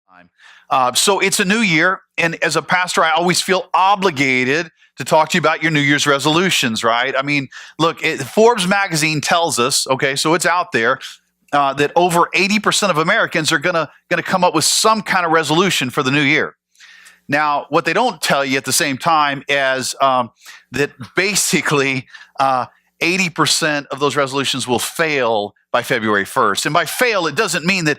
time. So it's a new year, and as a pastor, I always feel obligated to talk to you about your New Year's resolutions, right? I mean, look, Forbes magazine tells us, okay, so it's out there that over 80% of Americans are gonna come up with some kind of resolution for the new year. Now, what they don't tell you at the same time is that basically 80% of those resolutions will fail by February 1st. And by fail, it doesn't mean that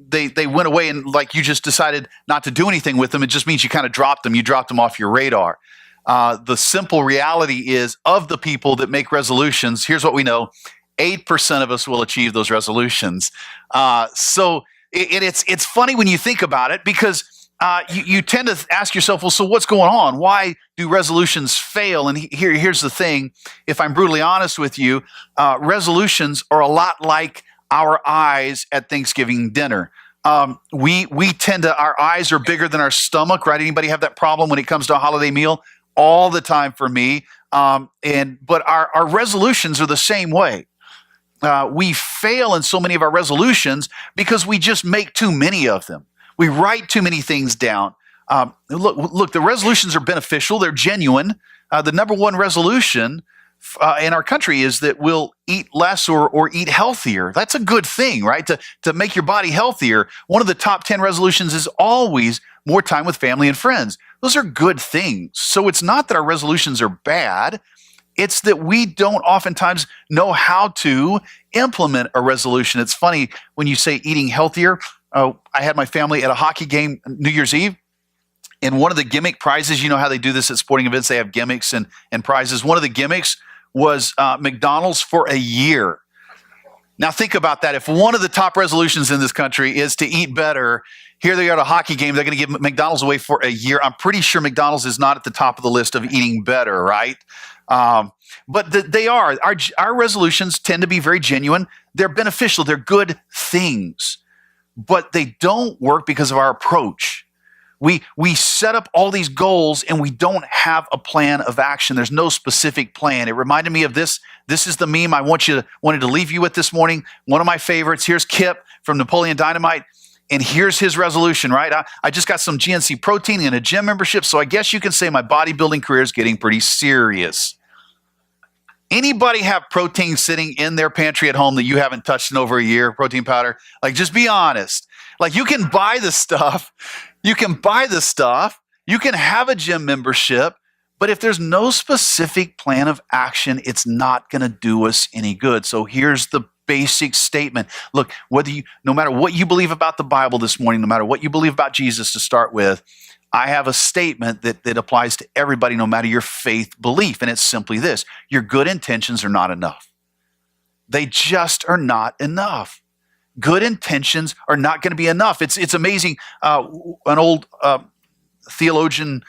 they went away and like you just decided not to do anything with them. It just means you kind of dropped them. You dropped them off your radar. The simple reality is of the people that make resolutions, here's what we know. 8% of us will achieve those resolutions. It's funny when you think about it because you tend to ask yourself, well, so what's going on? Why do resolutions fail? And here's the thing. If I'm brutally honest with you, resolutions are a lot like our eyes at Thanksgiving dinner. We tend to, our eyes are bigger than our stomach, right? Anybody have that problem when it comes to a holiday meal? All the time for me. But our resolutions are the same way. We fail in so many of our resolutions because we just make too many of them. We write too many things down. Look, the resolutions are beneficial. They're genuine. The number one resolution in our country is that we'll eat less or eat healthier. That's a good thing, right? To make your body healthier. One of the top 10 resolutions is always more time with family and friends. Those are good things. So it's not that our resolutions are bad. It's that we don't oftentimes know how to implement a resolution. It's funny when you say eating healthier. I had my family at a hockey game New Year's Eve, and one of the gimmick prizes, you know how they do this at sporting events, they have gimmicks and prizes. One of the gimmicks was McDonald's for a year. Now think about that. If one of the top resolutions in this country is to eat better, here they are at a hockey game, they're going to give McDonald's away for a year. I'm pretty sure McDonald's is not at the top of the list of eating better, right? But they are. Our resolutions tend to be very genuine. They're beneficial. They're good things. But they don't work because of our approach. We set up all these goals and we don't have a plan of action. There's no specific plan. It reminded me of this. This is the meme I wanted to leave you with this morning. One of my favorites. Here's Kip from Napoleon Dynamite. And here's his resolution, right? I just got some GNC protein and a gym membership, so I guess you can say my bodybuilding career is getting pretty serious. Anybody have protein sitting in their pantry at home that you haven't touched in over a year, protein powder? Like, just be honest. Like, you can buy the stuff. You can buy the stuff. You can have a gym membership. But if there's no specific plan of action, it's not going to do us any good. So here's the basic statement. Look, no matter what you believe about the Bible this morning, no matter what you believe about Jesus to start with, I have a statement that applies to everybody, no matter your faith belief. And it's simply this: your good intentions are not enough. They just are not enough. Good intentions are not going to be enough. It's amazing. An old theologian,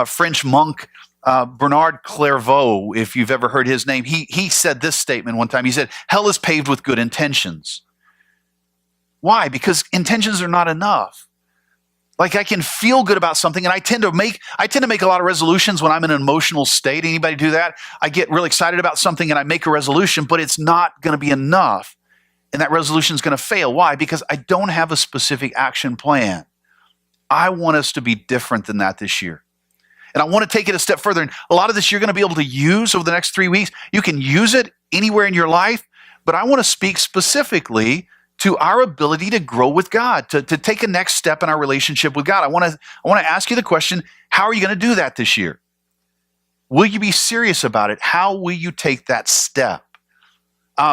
French monk, Bernard Clairvaux, if you've ever heard his name, he said this statement one time. He said, "Hell is paved with good intentions." Why? Because intentions are not enough. Like, I can feel good about something, and I tend to make a lot of resolutions when I'm in an emotional state. Anybody do that? I get really excited about something and I make a resolution, but it's not going to be enough. And that resolution is going to fail. Why? Because I don't have a specific action plan. I want us to be different than that this year. And I want to take it a step further. And a lot of this you're going to be able to use over the next 3 weeks. You can use it anywhere in your life, but I want to speak specifically to our ability to grow with God, to take a next step in our relationship with God. I want to ask you the question, how are you going to do that this year? Will you be serious about it? How will you take that step?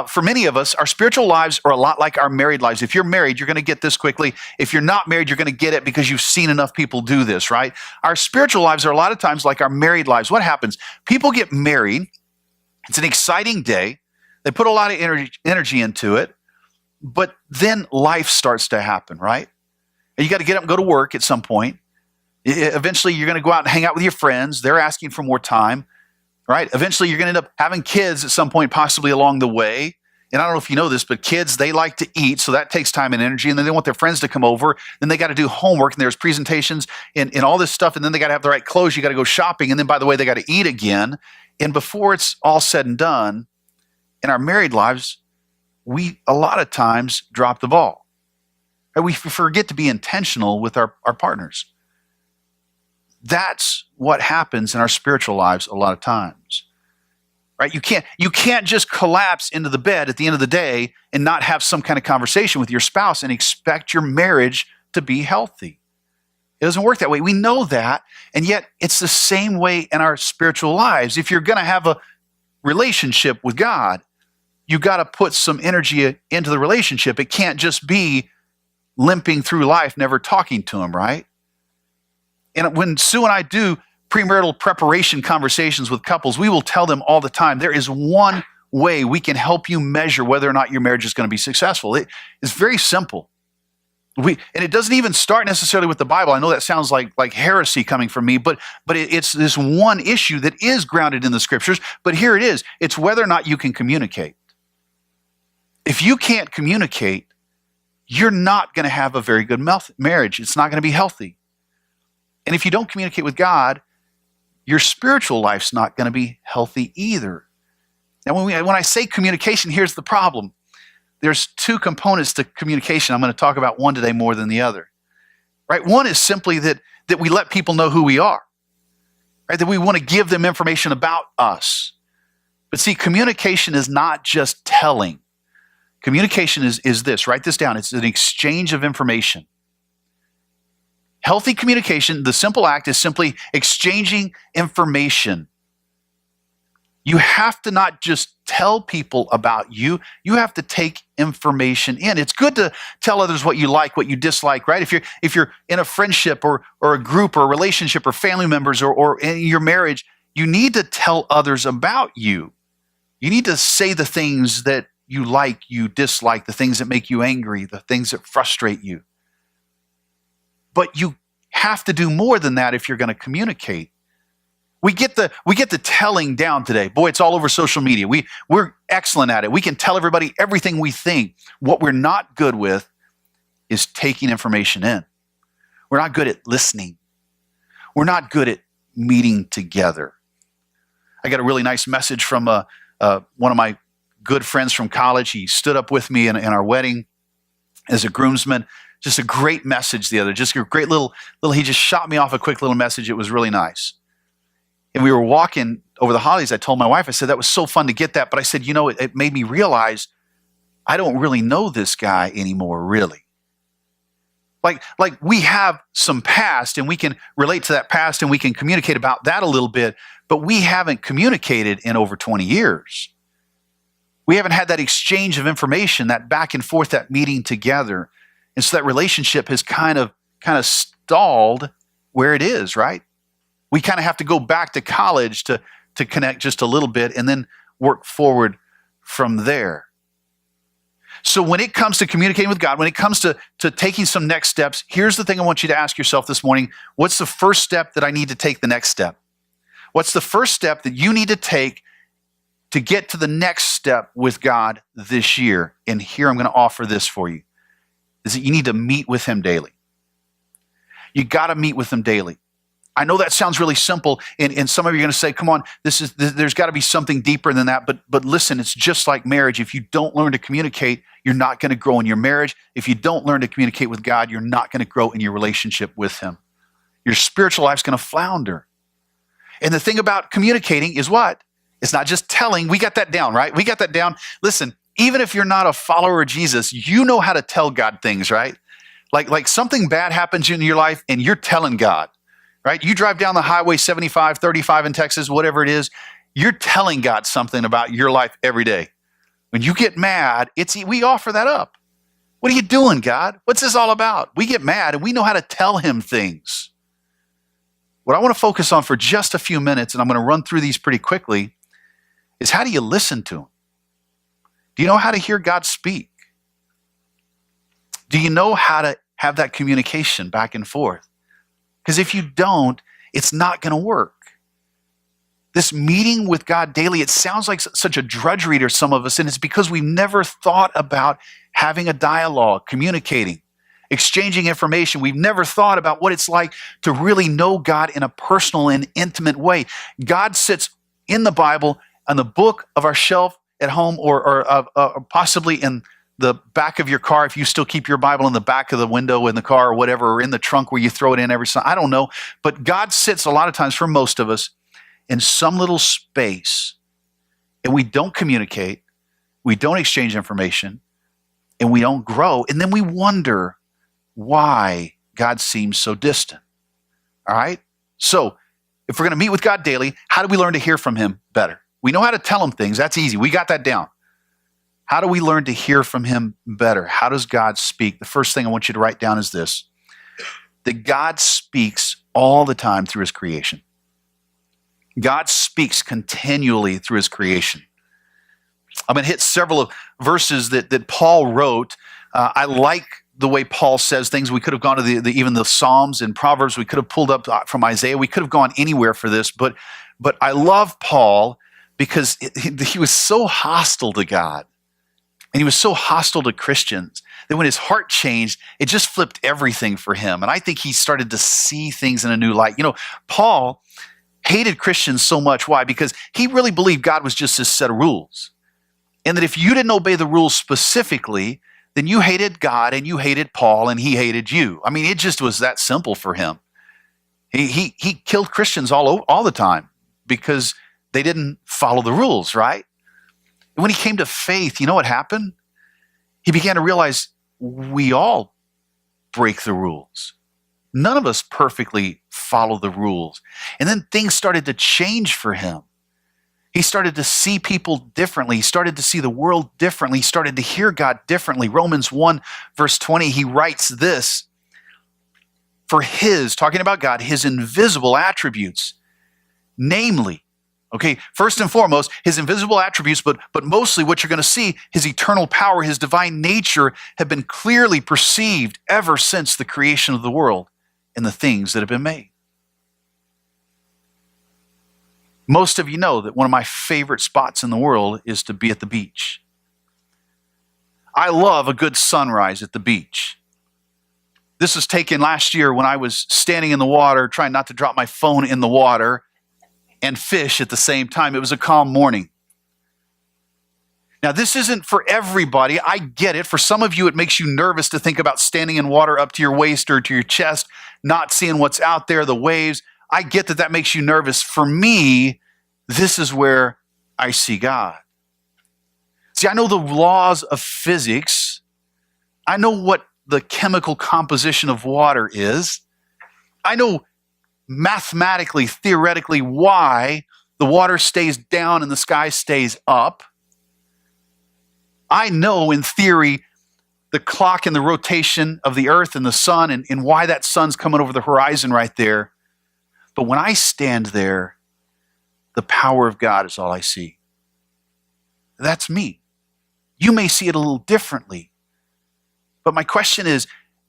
For many of us, our spiritual lives are a lot like our married lives. If you're married, you're going to get this quickly. If you're not married, you're going to get it because you've seen enough people do this, right? Our spiritual lives are a lot of times like our married lives. What happens? People get married. It's an exciting day. They put a lot of energy into it. But then life starts to happen, right? And you got to get up and go to work at some point. Eventually, you're going to go out and hang out with your friends. They're asking for more time, right? Eventually, you're going to end up having kids at some point, possibly along the way. And I don't know if you know this, but kids, they like to eat, so that takes time and energy. And then they want their friends to come over. Then they got to do homework, and there's presentations and all this stuff. And then they got to have the right clothes. You got to go shopping. And then, by the way, they got to eat again. And before it's all said and done, in our married lives, we a lot of times drop the ball. Right? We forget to be intentional with our partners. That's what happens in our spiritual lives a lot of times. Right? You can't just collapse into the bed at the end of the day and not have some kind of conversation with your spouse and expect your marriage to be healthy. It doesn't work that way. We know that, and yet it's the same way in our spiritual lives. If you're going to have a relationship with God, you got to put some energy into the relationship. It can't just be limping through life, never talking to him, right? And when Sue and I do premarital preparation conversations with couples, we will tell them all the time, there is one way we can help you measure whether or not your marriage is going to be successful. It is very simple. And it doesn't even start necessarily with the Bible. I know that sounds like heresy coming from me, but it's this one issue that is grounded in the scriptures. But here it is. It's whether or not you can communicate. If you can't communicate, you're not going to have a very good marriage. It's not going to be healthy. And if you don't communicate with God, your spiritual life's not going to be healthy either. Now, when I say communication, here's the problem. There's two components to communication. I'm going to talk about one today more than the other. Right? One is simply that we let people know who we are. Right? That we want to give them information about us. But see, communication is not just telling. Communication is this. Write this down. It's an exchange of information. Healthy communication, the simple act is simply exchanging information. You have to not just tell people about you. You have to take information in. It's good to tell others what you like, what you dislike, right? If you're in a friendship or a group or a relationship or family members or in your marriage, you need to tell others about you. You need to say the things that you like, you dislike, the things that make you angry, the things that frustrate you. But you have to do more than that if you're going to communicate. We get the telling down today. Boy, it's all over social media. We're excellent at it. We can tell everybody everything we think. What we're not good with is taking information in. We're not good at listening. We're not good at meeting together. I got a really nice message from one of my good friends from college. He stood up with me in our wedding as a groomsman. Just a great message the other. Just a great little. He just shot me off a quick little message. It was really nice. And we were walking over the holidays. I told my wife, I said, that was so fun to get that. But I said, it made me realize I don't really know this guy anymore, really. Like we have some past and we can relate to that past and we can communicate about that a little bit, but we haven't communicated in over 20 years. We haven't had that exchange of information, that back and forth, that meeting together. And so that relationship has kind of stalled where it is, right? We kind of have to go back to college to connect just a little bit and then work forward from there. So when it comes to communicating with God, when it comes to taking some next steps, here's the thing I want you to ask yourself this morning. What's the first step that I need to take the next step? What's the first step that you need to take to get to the next step with God this year? And here I'm going to offer this for you, is that you need to meet with him daily. You got to meet with him daily. I know that sounds really simple, and some of you are going to say, come on, there's got to be something deeper than that. But listen, it's just like marriage. If you don't learn to communicate, you're not going to grow in your marriage. If you don't learn to communicate with God, you're not going to grow in your relationship with him. Your spiritual life's going to flounder. And the thing about communicating is what? It's not just telling. We got that down, right? We got that down. Listen, even if you're not a follower of Jesus, you know how to tell God things, right? Like something bad happens in your life and you're telling God. Right? You drive down the highway 75, 35 in Texas, whatever it is, you're telling God something about your life every day. When you get mad, we offer that up. What are you doing, God? What's this all about? We get mad and we know how to tell him things. What I want to focus on for just a few minutes, and I'm going to run through these pretty quickly, is how do you listen to him? Do you know how to hear God speak? Do you know how to have that communication back and forth? Because if you don't, it's not going to work. This meeting with God daily, it sounds like such a drudgery to some of us, and it's because we've never thought about having a dialogue, communicating, exchanging information. We've never thought about what it's like to really know God in a personal and intimate way. God sits in the Bible, on the book of our shelf at home, or possibly in the back of your car, if you still keep your Bible in the back of the window in the car or whatever, or in the trunk where you throw it in every Sunday. I don't know. But God sits a lot of times for most of us in some little space, and we don't communicate, we don't exchange information, and we don't grow. And then we wonder why God seems so distant. All right? So if we're going to meet with God daily, how do we learn to hear from him better? We know how to tell him things. That's easy. We got that down. How do we learn to hear from him better? How does God speak? The first thing I want you to write down is this: that God speaks all the time through his creation. God speaks continually through his creation. I'm going to hit several of verses that Paul wrote. I like the way Paul says things. We could have gone to even the Psalms and Proverbs. We could have pulled up from Isaiah. We could have gone anywhere for this, but I love Paul because he was so hostile to God, and he was so hostile to Christians that when his heart changed, it just flipped everything for him. And I think he started to see things in a new light. You know, Paul hated Christians so much. Why? Because he really believed God was just this set of rules, and that if you didn't obey the rules specifically, then you hated God and you hated Paul and he hated you. I mean, it just was that simple for him. He killed Christians all the time because they didn't follow the rules, right? And when he came to faith, you know what happened? He began to realize we all break the rules. None of us perfectly follow the rules. And then things started to change for him. He started to see people differently. He started to see the world differently. He started to hear God differently. Romans 1, verse 20, he writes this: for talking about God, his invisible attributes, namely, okay, first and foremost, his invisible attributes, but mostly what you're going to see, his eternal power, his divine nature have been clearly perceived ever since the creation of the world and the things that have been made. Most of you know that one of my favorite spots in the world is to be at the beach. I love a good sunrise at the beach. This was taken last year when I was standing in the water, trying not to drop my phone in the water and fish at the same time. It was a calm morning. Now, this isn't for everybody. I get it. For some of you, it makes you nervous to think about standing in water up to your waist or to your chest, not seeing what's out there, the waves. I get that makes you nervous. For me, this is where I see God. See, I know the laws of physics. I know what the chemical composition of water is. I know mathematically, theoretically, why the water stays down and the sky stays up. I know in theory the clock and the rotation of the earth and the sun and why that sun's coming over the horizon right there. But when I stand there, the power of God is all I see. That's me. You may see it a little differently. But my question is,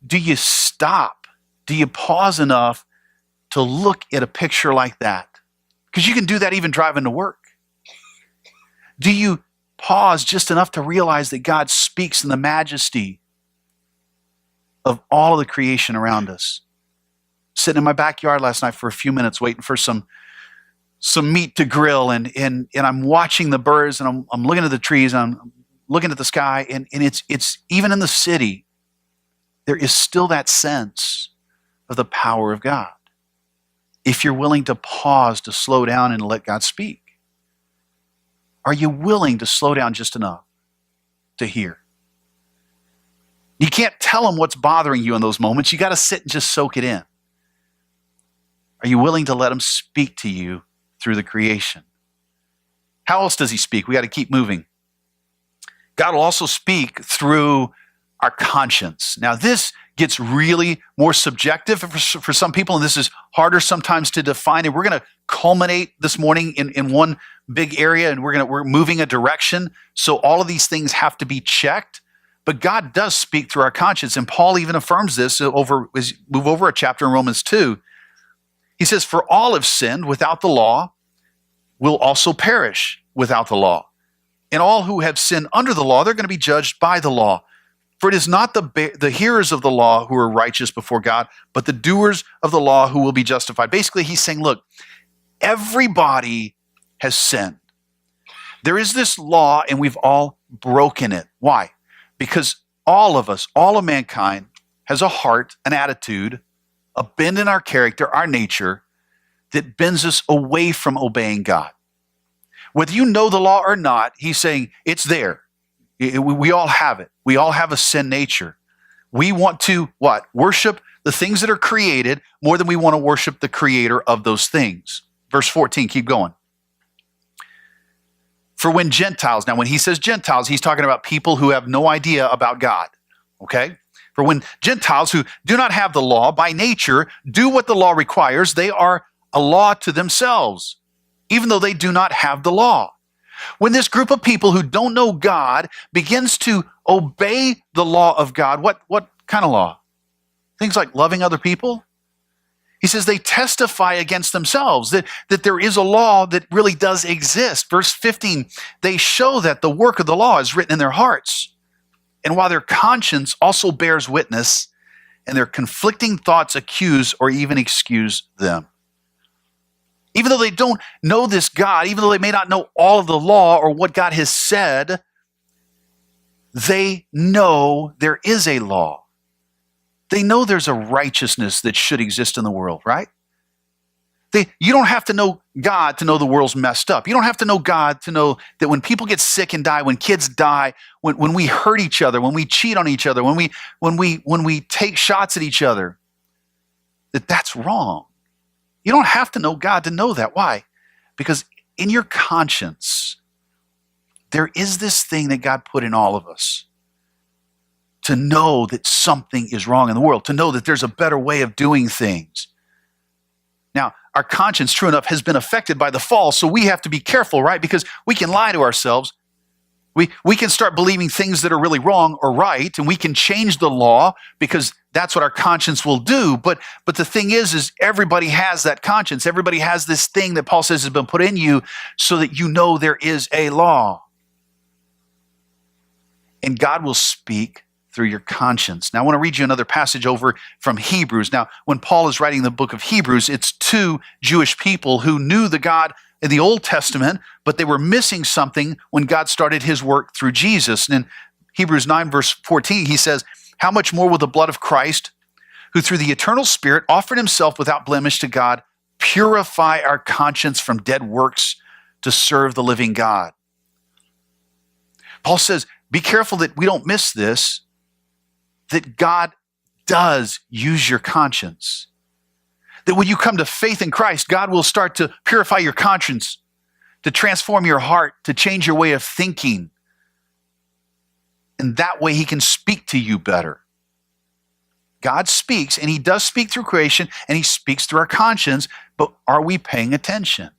do you stop? Do you pause enough to look at a picture like that? Because you can do that even driving to work. Do you pause just enough to realize that God speaks in the majesty of all of the creation around us? Sitting in my backyard last night for a few minutes waiting for some meat to grill, and I'm watching the birds, and I'm looking at the trees, and I'm looking at the sky, and it's even in the city, there is still that sense of the power of God. If you're willing to pause, to slow down and let God speak. Are you willing to slow down just enough to hear? You can't tell him what's bothering you in those moments. You got to sit and just soak it in. Are you willing to let him speak to you through the creation? How else does he speak? We got to keep moving. God will also speak through our conscience. Now, this gets really more subjective for some people, and this is harder sometimes to define. And we're going to culminate this morning in one big area, and we're moving a direction. So all of these things have to be checked. But God does speak through our conscience, and Paul even affirms this as move over a chapter in Romans 2. He says, for all have sinned without the law will also perish without the law. And all who have sinned under the law, they're going to be judged by the law. For it is not the hearers of the law who are righteous before God, but the doers of the law who will be justified. Basically, he's saying, look, everybody has sinned. There is this law, and we've all broken it. Why? Because all of us, all of mankind, has a heart, an attitude, a bend in our character, our nature, that bends us away from obeying God. Whether you know the law or not, he's saying it's there. We all have it. We all have a sin nature. We want to, what? Worship the things that are created more than we want to worship the creator of those things. Verse 14, keep going. For when Gentiles, now when he says Gentiles, he's talking about people who have no idea about God, okay? For when Gentiles who do not have the law by nature do what the law requires, they are a law to themselves, even though they do not have the law. When this group of people who don't know God begins to obey the law of God, what kind of law? Things like loving other people. He says they testify against themselves that there is a law that really does exist. Verse 15, they show that the work of the law is written in their hearts. And while their conscience also bears witness, and their conflicting thoughts accuse or even excuse them. Even though they don't know this God, even though they may not know all of the law or what God has said, they know there is a law. They know there's a righteousness that should exist in the world, right? You don't have to know God to know the world's messed up. You don't have to know God to know that when people get sick and die, when kids die, when we hurt each other, when we cheat on each other, when we take shots at each other, that's wrong. You don't have to know God to know that. Why? Because in your conscience, there is this thing that God put in all of us to know that something is wrong in the world, to know that there's a better way of doing things. Now, our conscience, true enough, has been affected by the fall, so we have to be careful, right? Because we can lie to ourselves. We can start believing things that are really wrong or right, and we can change the law because that's what our conscience will do. But the thing is everybody has that conscience. Everybody has this thing that Paul says has been put in you so that you know there is a law. And God will speak through your conscience. Now, I want to read you another passage over from Hebrews. Now, when Paul is writing the book of Hebrews, it's to Jewish people who knew the God in the Old Testament, but they were missing something when God started his work through Jesus. And in Hebrews 9, verse 14, he says, how much more will the blood of Christ, who through the eternal Spirit offered himself without blemish to God, purify our conscience from dead works to serve the living God? Paul says, be careful that we don't miss this, that God does use your conscience. That when you come to faith in Christ, God will start to purify your conscience, to transform your heart, to change your way of thinking. And that way he can speak to you better. God speaks, and he does speak through creation, and he speaks through our conscience, but are we paying attention?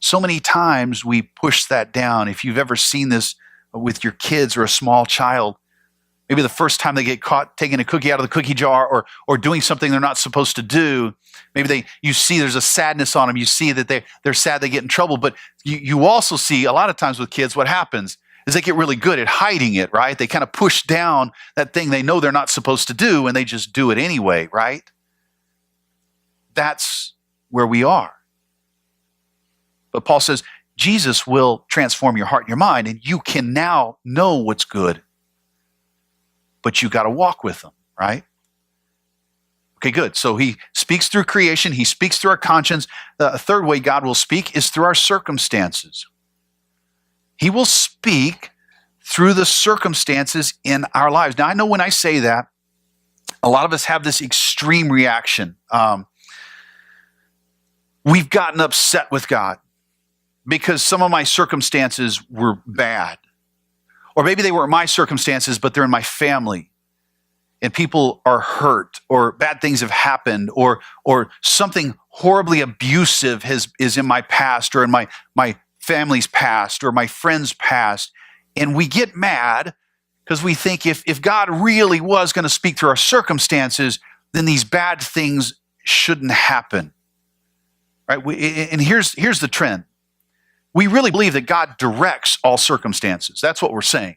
So many times we push that down. If you've ever seen this with your kids or a small child, maybe the first time they get caught taking a cookie out of the cookie jar or doing something they're not supposed to do, maybe you see there's a sadness on them. You see that they're sad they get in trouble. But you also see a lot of times with kids what happens is they get really good at hiding it, right? They kind of push down that thing they know they're not supposed to do and they just do it anyway, right? That's where we are. But Paul says Jesus will transform your heart and your mind, and you can now know what's good. But you got to walk with them, right? Okay, good. So he speaks through creation. He speaks through our conscience. The third way God will speak is through our circumstances. He will speak through the circumstances in our lives. Now, I know when I say that, a lot of us have this extreme reaction. We've gotten upset with God because some of my circumstances were bad. Or maybe they weren't my circumstances, but they're in my family. And people are hurt, or bad things have happened, or something horribly abusive is in my past, or in my family's past, or my friend's past. And we get mad because we think if God really was going to speak through our circumstances, then these bad things shouldn't happen. Right? And here's the trend. We really believe that God directs all circumstances. That's what we're saying.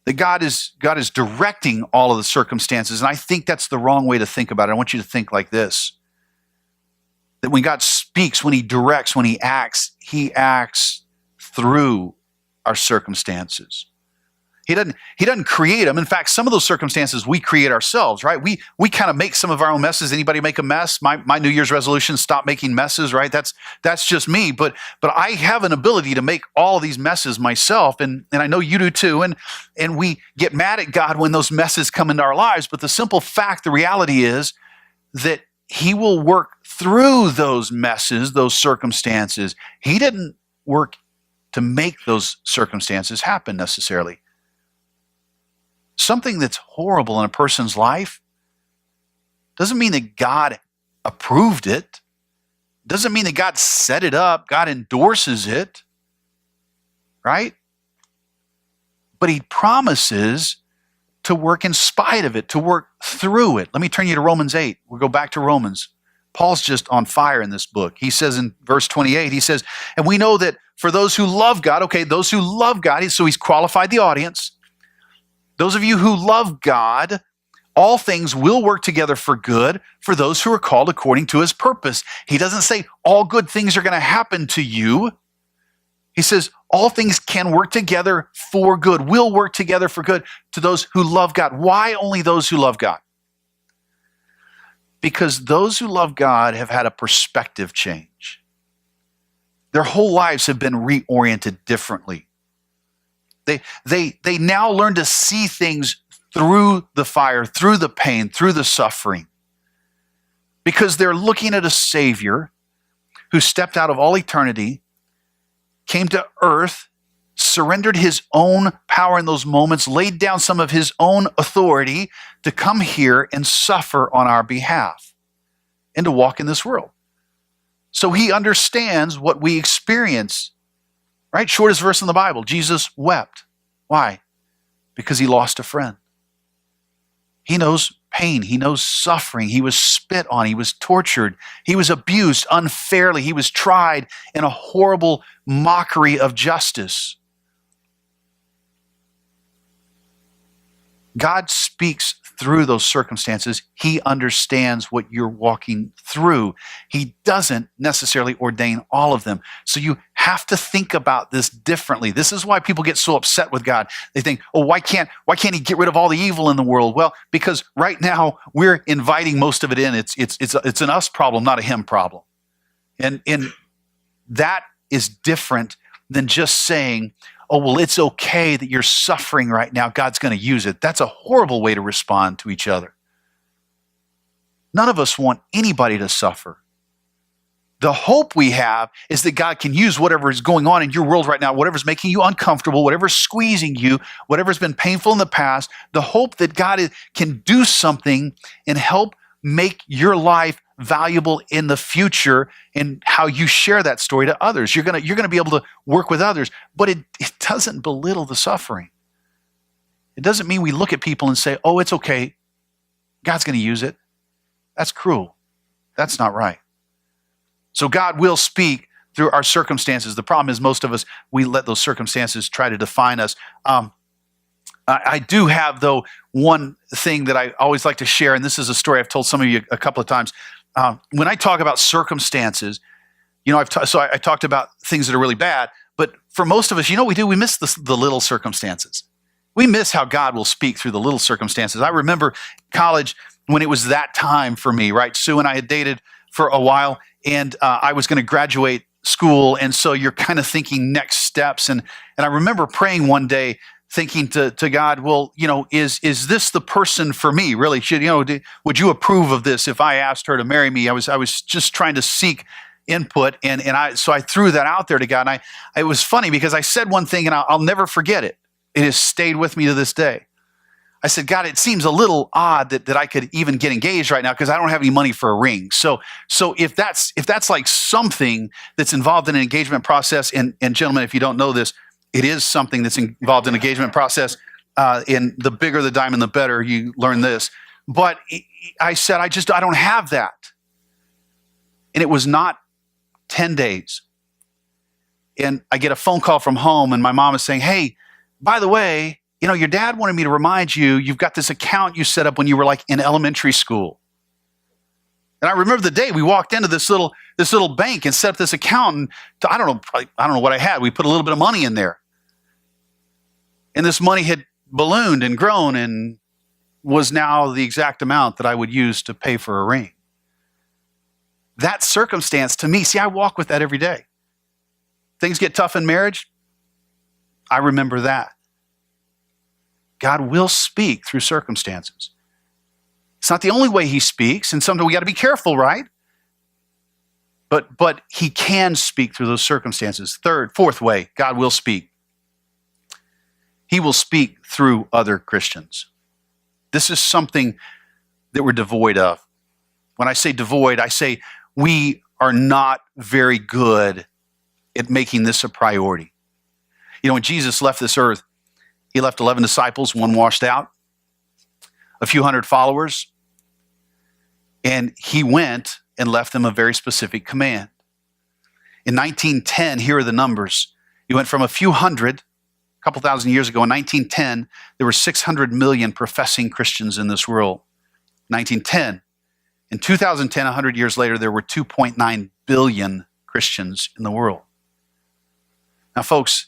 That God is directing all of the circumstances. And I think that's the wrong way to think about it. I want you to think like this. That when God speaks, when he directs, when he acts through our circumstances. He doesn't create them. In fact, some of those circumstances we create ourselves, right? We kind of make some of our own messes. Anybody make a mess? My New Year's resolution: stop making messes, right? That's just me. But I have an ability to make all of these messes myself, and I know you do too. And we get mad at God when those messes come into our lives. But the simple fact, the reality is that He will work through those messes, those circumstances. He didn't work to make those circumstances happen necessarily. Something that's horrible in a person's life doesn't mean that God approved it. Doesn't mean that God set it up. God endorses it, right? But He promises to work in spite of it, to work through it. Let me turn you to Romans 8. We'll go back to Romans. Paul's just on fire in this book. He says in verse 28, he says, and we know that for those who love God, okay, those who love God, so He's qualified the audience. Those of you who love God, all things will work together for good for those who are called according to His purpose. He doesn't say all good things are going to happen to you. He says all things can work together for good, will work together for good to those who love God. Why only those who love God? Because those who love God have had a perspective change. Their whole lives have been reoriented differently. They now learn to see things through the fire, through the pain, through the suffering. Because they're looking at a Savior who stepped out of all eternity, came to earth, surrendered His own power in those moments, laid down some of His own authority to come here and suffer on our behalf and to walk in this world. So He understands what we experience. Right? Shortest verse in the Bible. Jesus wept. Why? Because He lost a friend. He knows pain. He knows suffering. He was spit on. He was tortured. He was abused unfairly. He was tried in a horrible mockery of justice. God speaks through those circumstances. He understands what you're walking through. He doesn't necessarily ordain all of them. So you have to think about this differently. This is why people get so upset with God. They think, oh, why can't He get rid of all the evil in the world? Well, because right now we're inviting most of it in. It's an us problem, not a Him problem. And that is different than just saying, oh, well, it's okay that you're suffering right now. God's going to use it. That's a horrible way to respond to each other. None of us want anybody to suffer. The hope we have is that God can use whatever is going on in your world right now, whatever's making you uncomfortable, whatever's squeezing you, whatever's been painful in the past, the hope that God can do something and help make your life valuable in the future and how you share that story to others. You're gonna be able to work with others, but it doesn't belittle the suffering. It doesn't mean we look at people and say, oh, it's okay. God's going to use it. That's cruel. That's not right. So God will speak through our circumstances. The problem is most of us, we let those circumstances try to define us. I do have, though, one thing that I always like to share, and this is a story I've told some of you a couple of times. When I talk about circumstances, I talked about things that are really bad, but for most of us, what we do? We miss the little circumstances. We miss how God will speak through the little circumstances. I remember college when it was that time for me, right? Sue and I had dated for a while, and I was going to graduate school, and so you're kind of thinking next steps. And I remember praying one day, thinking to God, well, is this the person for me? Really, would you approve of this if I asked her to marry me? I was just trying to seek input, and I threw that out there to God. And it was funny because I said one thing, and I'll never forget it. It has stayed with me to this day. I said, God, it seems a little odd that I could even get engaged right now because I don't have any money for a ring. So if that's like something that's involved in an engagement process, and gentlemen, if you don't know this, it is something that's involved in an engagement process. And the bigger the diamond, the better. You learn this. But I said, I don't have that. And it was not 10 days. And I get a phone call from home, and my mom is saying, hey, by the way, your dad wanted me to remind you, you've got this account you set up when you were like in elementary school. And I remember the day we walked into this little bank and set up this account. And I don't know what I had. We put a little bit of money in there. And this money had ballooned and grown and was now the exact amount that I would use to pay for a ring. That circumstance to me, see, I walk with that every day. Things get tough in marriage, I remember that. God will speak through circumstances. It's not the only way he speaks, and sometimes we got to be careful, right? But he can speak through those circumstances. Fourth way, God will speak. He will speak through other Christians. This is something that we're devoid of. When I say devoid, I say we are not very good at making this a priority. You know, when Jesus left this earth, he left 11 disciples, one washed out, a few hundred followers, and he went and left them a very specific command. In 1910, here are the numbers. He went from a few hundred, a couple thousand years ago. In 1910, there were 600 million professing Christians in this world. 1910. In 2010, 100 years later, there were 2.9 billion Christians in the world. Now, folks,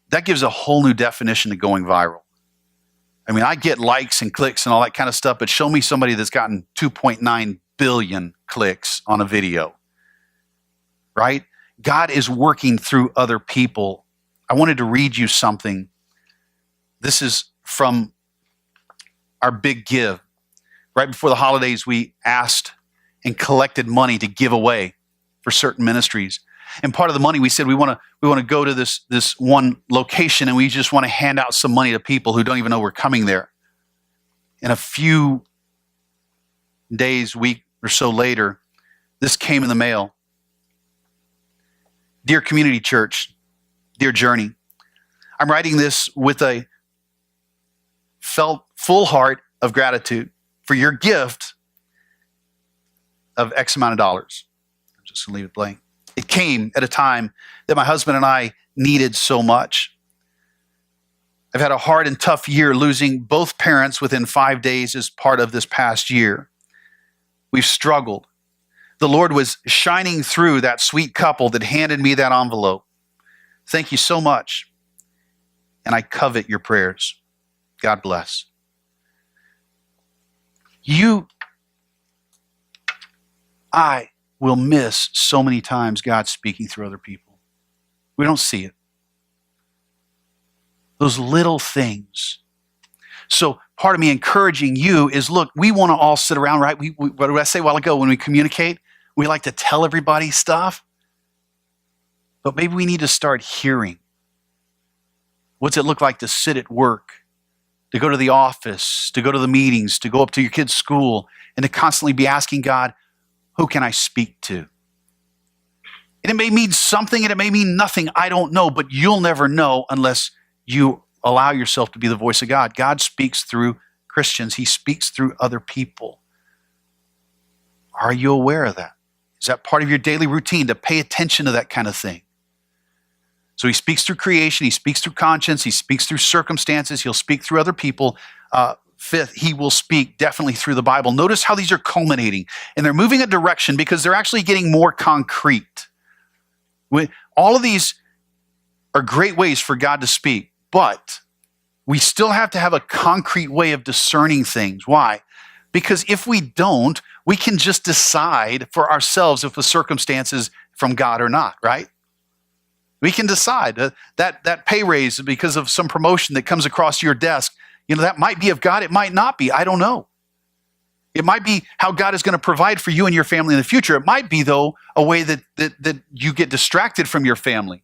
that gives a whole new definition to going viral. I mean, I get likes and clicks and all that kind of stuff, but show me somebody that's gotten 2.9 billion clicks on a video, right? God is working through other people. I wanted to read you something. This is from our big give. Right before the holidays, we asked and collected money to give away for certain ministries. And part of the money, we said we want to go to this one location, and we just want to hand out some money to people who don't even know we're coming there. And a few days, week or so later, this came in the mail. Dear Community Church, dear Journey, I'm writing this with a full heart of gratitude for your gift of X amount of dollars. I'm just going to leave it blank. It came at a time that my husband and I needed so much. I've had a hard and tough year, losing both parents within 5 days as part of this past year. We've struggled. The Lord was shining through that sweet couple that handed me that envelope. Thank you so much. And I covet your prayers. God bless. I will miss so many times God speaking through other people. We don't see it. Those little things. So part of me encouraging you is, look, we want to all sit around, right? What did I say a while ago? When we communicate, we like to tell everybody stuff. But maybe we need to start hearing. What's it look like to sit at work, to go to the office, to go to the meetings, to go up to your kid's school, and to constantly be asking God, who can I speak to? And it may mean something and it may mean nothing. I don't know, but you'll never know unless you allow yourself to be the voice of God. God speaks through Christians. He speaks through other people. Are you aware of that? Is that part of your daily routine to pay attention to that kind of thing? So he speaks through creation. He speaks through conscience. He speaks through circumstances. He'll speak through other people. Fifth, he will speak definitely through the Bible. Notice how these are culminating, and they're moving a direction because they're actually getting more concrete. All of these are great ways for God to speak, but we still have to have a concrete way of discerning things. Why? Because if we don't, we can just decide for ourselves if the circumstance is from God or not, right? We can decide that pay raise because of some promotion that comes across your desk. You know, that might be of God. It might not be. I don't know. It might be how God is going to provide for you and your family in the future. It might be, though, a way that you get distracted from your family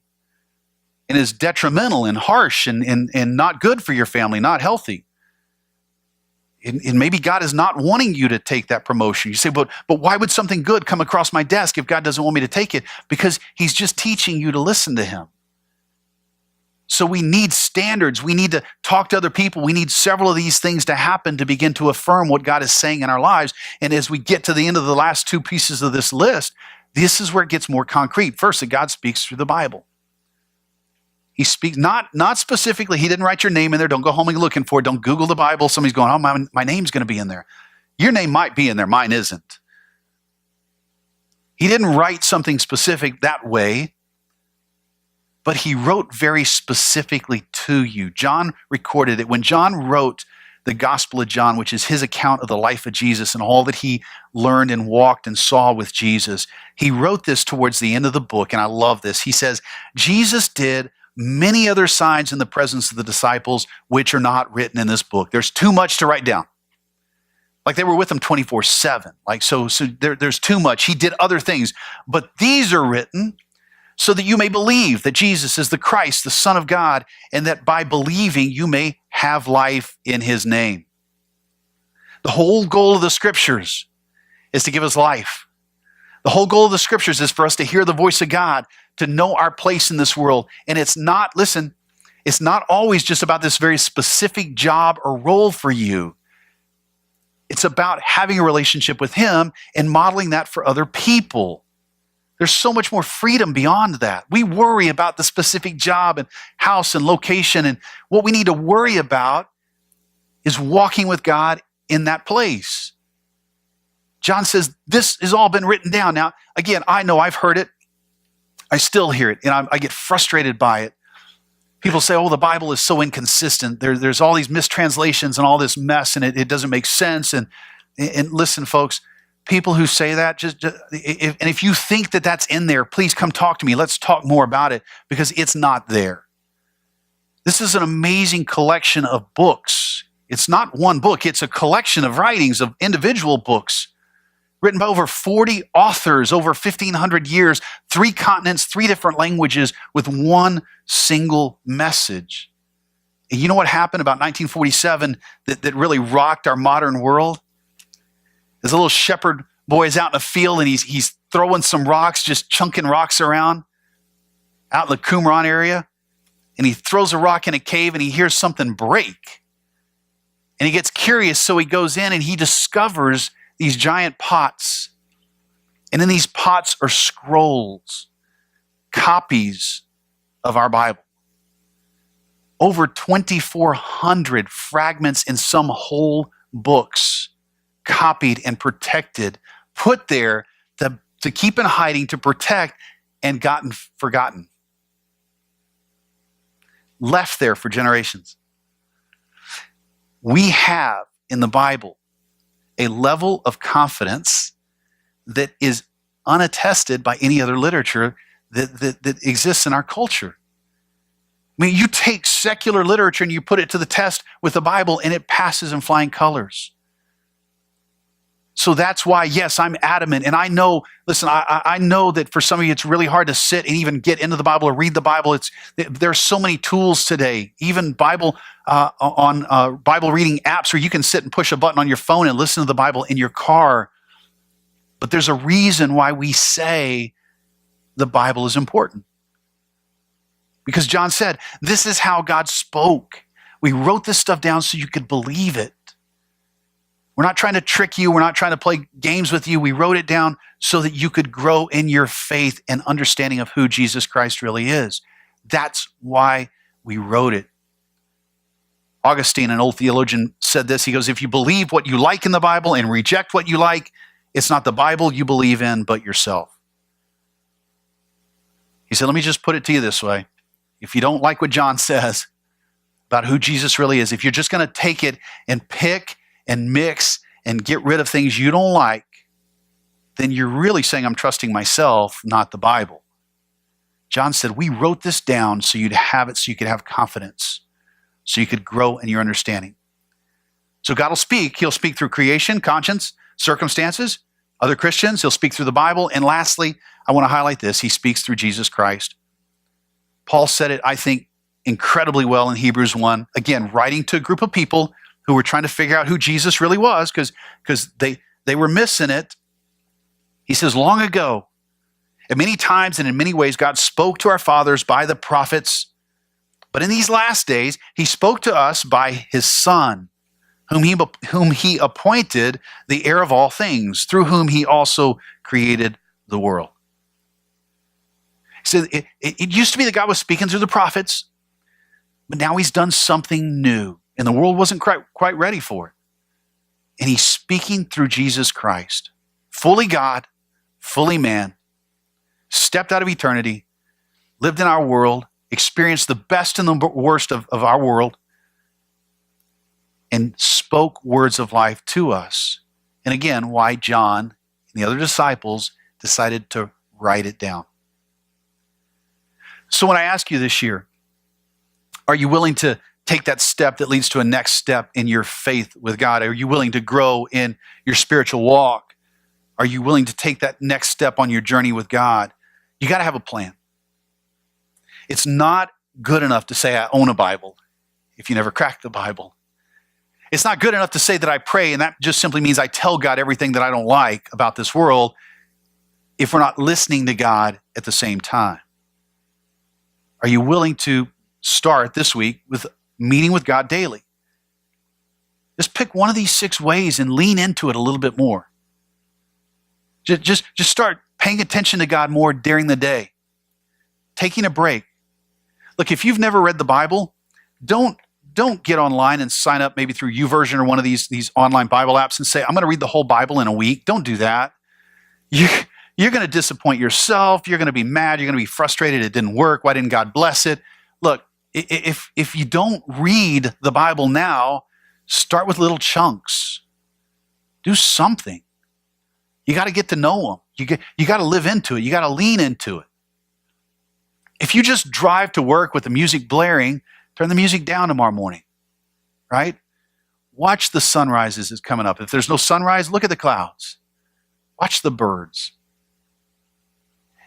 and is detrimental and harsh and not good for your family, not healthy. And maybe God is not wanting you to take that promotion. You say, but why would something good come across my desk if God doesn't want me to take it? Because he's just teaching you to listen to him. So we need standards. We need to talk to other people. We need several of these things to happen to begin to affirm what God is saying in our lives. And as we get to the end of the last two pieces of this list, this is where it gets more concrete. First, that God speaks through the Bible. He speaks, not specifically, he didn't write your name in there. Don't go home and looking for it. Don't Google the Bible. Somebody's going, oh, my name's going to be in there. Your name might be in there. Mine isn't. He didn't write something specific that way. but he wrote very specifically to you. John recorded it. When John wrote the Gospel of John, which is his account of the life of Jesus and all that he learned and walked and saw with Jesus, he wrote this towards the end of the book, and I love this. He says, Jesus did many other signs in the presence of the disciples, which are not written in this book. There's too much to write down. Like they were with him 24/7. There's too much. He did other things, but these are written so that you may believe that Jesus is the Christ, the Son of God, and that by believing you may have life in his name. The whole goal of the scriptures is to give us life. The whole goal of the scriptures is for us to hear the voice of God, to know our place in this world. And it's not always just about this very specific job or role for you. It's about having a relationship with him and modeling that for other people. There's so much more freedom beyond that. We worry about the specific job and house and location, and what we need to worry about is walking with God in that place. John says, this has all been written down. Now, again, I know I've heard it. I still hear it, and I get frustrated by it. People say, oh, the Bible is so inconsistent. There's all these mistranslations and all this mess, and it doesn't make sense. And listen, folks, people who say that, if you think that that's in there, please come talk to me. Let's talk more about it, because it's not there. This is an amazing collection of books. It's not one book. It's a collection of writings of individual books written by over 40 authors over 1,500 years, 3 continents, 3 different languages, with one single message. And you know what happened about 1947 that really rocked our modern world? This little shepherd boy is out in the field, and he's throwing some rocks, just chunking rocks around out in the Qumran area. And he throws a rock in a cave, and he hears something break. And he gets curious, so he goes in and he discovers these giant pots. And in these pots are scrolls, copies of our Bible. Over 2,400 fragments in some whole books, copied and protected, put there to keep in hiding, to protect, and gotten forgotten. Left there for generations. We have in the Bible a level of confidence that is unattested by any other literature that exists in our culture. I mean, you take secular literature and you put it to the test with the Bible, and it passes in flying colors. So that's why, yes, I'm adamant. And I know, listen, I know that for some of you, it's really hard to sit and even get into the Bible or read the Bible. There's so many tools today, even Bible reading apps where you can sit and push a button on your phone and listen to the Bible in your car. But there's a reason why we say the Bible is important. Because John said, this is how God spoke. We wrote this stuff down so you could believe it. We're not trying to trick you. We're not trying to play games with you. We wrote it down so that you could grow in your faith and understanding of who Jesus Christ really is. That's why we wrote it. Augustine, an old theologian, said this. He goes, if you believe what you like in the Bible and reject what you like, it's not the Bible you believe in, but yourself. He said, let me just put it to you this way. If you don't like what John says about who Jesus really is, if you're just going to take it and pick and mix and get rid of things you don't like, then you're really saying I'm trusting myself, not the Bible. John said, we wrote this down so you'd have it, so you could have confidence, so you could grow in your understanding. So God will speak. He'll speak through creation, conscience, circumstances, other Christians. He'll speak through the Bible. And lastly, I want to highlight this. He speaks through Jesus Christ. Paul said it, I think, incredibly well in Hebrews 1. Again, writing to a group of people who were trying to figure out who Jesus really was because they were missing it. He says, long ago, at many times and in many ways, God spoke to our fathers by the prophets. But in these last days, he spoke to us by his Son, whom he appointed the heir of all things, through whom he also created the world. So it used to be that God was speaking through the prophets, but now he's done something new. And the world wasn't quite ready for it. And he's speaking through Jesus Christ, fully God, fully man, stepped out of eternity, lived in our world, experienced the best and the worst of our world, and spoke words of life to us. And again, why John and the other disciples decided to write it down. So when I ask you this year, are you willing to take that step that leads to a next step in your faith with God? Are you willing to grow in your spiritual walk? Are you willing to take that next step on your journey with God? You got to have a plan. It's not good enough to say I own a Bible if you never cracked the Bible. It's not good enough to say that I pray, and that just simply means I tell God everything that I don't like about this world if we're not listening to God at the same time. Are you willing to start this week with meeting with God daily? Just pick one of these 6 ways and lean into it a little bit more. Just start paying attention to God more during the day. Taking a break. Look, if you've never read the Bible, don't get online and sign up maybe through YouVersion or one of these online Bible apps and say, I'm going to read the whole Bible in a week. Don't do that. You're going to disappoint yourself. You're going to be mad. You're going to be frustrated. It didn't work. Why didn't God bless it? Look, if you don't read the Bible now, start with little chunks. Do something. You got to get to know Him. You got to live into it. You got to lean into it. If you just drive to work with the music blaring, turn the music down tomorrow morning, right? Watch the sunrises that's coming up. If there's no sunrise, look at the clouds. Watch the birds.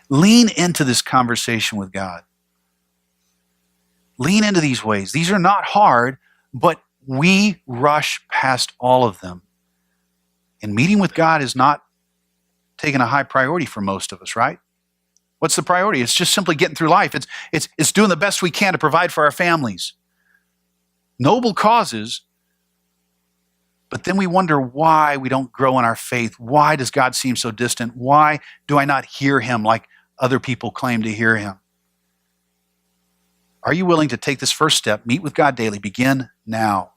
Lean into this conversation with God. Lean into these ways. These are not hard, but we rush past all of them. And meeting with God is not taking a high priority for most of us, right? What's the priority? It's just simply getting through life. It's doing the best we can to provide for our families. Noble causes, but then we wonder why we don't grow in our faith. Why does God seem so distant? Why do I not hear Him like other people claim to hear Him? Are you willing to take this first step? Meet with God daily. Begin now.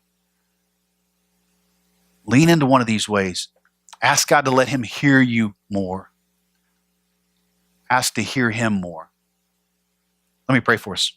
Lean into one of these ways. Ask God to let Him hear you more. Ask to hear Him more. Let me pray for us.